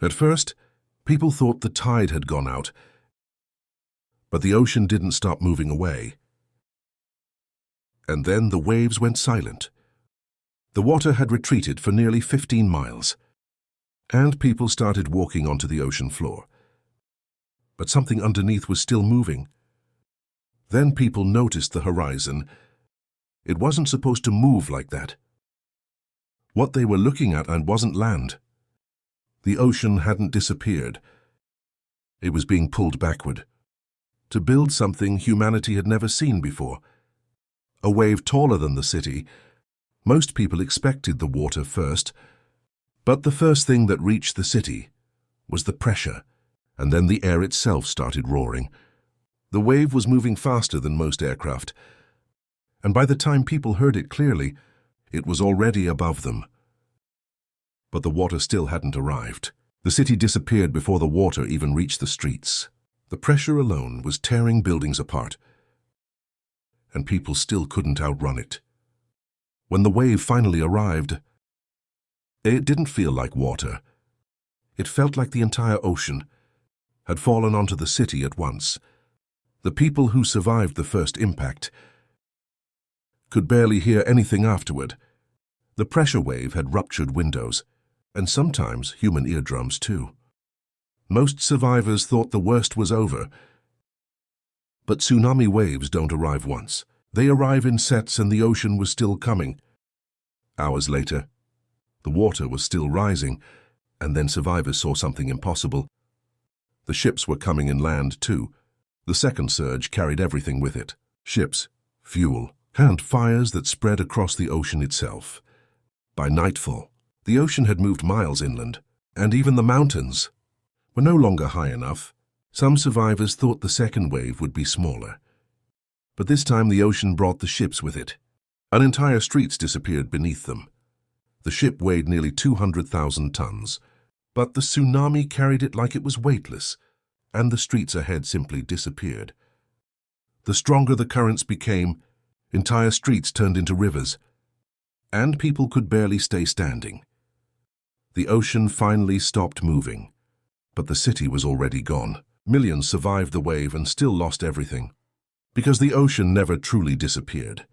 At first, people thought the tide had gone out, but the ocean didn't stop moving away. And then the waves went silent. The water had retreated for nearly 15 miles, and people started walking onto the ocean floor. But something underneath was still moving. Then people noticed the horizon. It wasn't supposed to move like that. What they were looking at wasn't land. The ocean hadn't disappeared. It was being pulled backward to build something humanity had never seen before. A wave taller than the city. Most people expected the water first, but the first thing that reached the city was the pressure, and then the air itself started roaring. The wave was moving faster than most aircraft, and by the time people heard it clearly, it was already above them. But the water still hadn't arrived. The city disappeared before the water even reached the streets. The pressure alone was tearing buildings apart, and people still couldn't outrun it. When the wave finally arrived, it didn't feel like water. It felt like the entire ocean had fallen onto the city at once. The people who survived the first impact could barely hear anything afterward. The pressure wave had ruptured windows, and sometimes human eardrums too. Most survivors thought the worst was over. But tsunami waves don't arrive once. They arrive in sets, and the ocean was still coming. Hours later, the water was still rising, and then survivors saw something impossible. The ships were coming inland too. The second surge carried everything with it: ships, fuel, and fires that spread across the ocean itself. By nightfall, the ocean had moved miles inland, and even the mountains were no longer high enough. Some survivors thought the second wave would be smaller. But this time the ocean brought the ships with it. An entire streets disappeared beneath them. The ship weighed nearly 200,000 tons, but the tsunami carried it like it was weightless, and the streets ahead simply disappeared. The stronger the currents became, entire streets turned into rivers, and people could barely stay standing. The ocean finally stopped moving, but the city was already gone. Millions survived the wave and still lost everything, because the ocean never truly disappeared.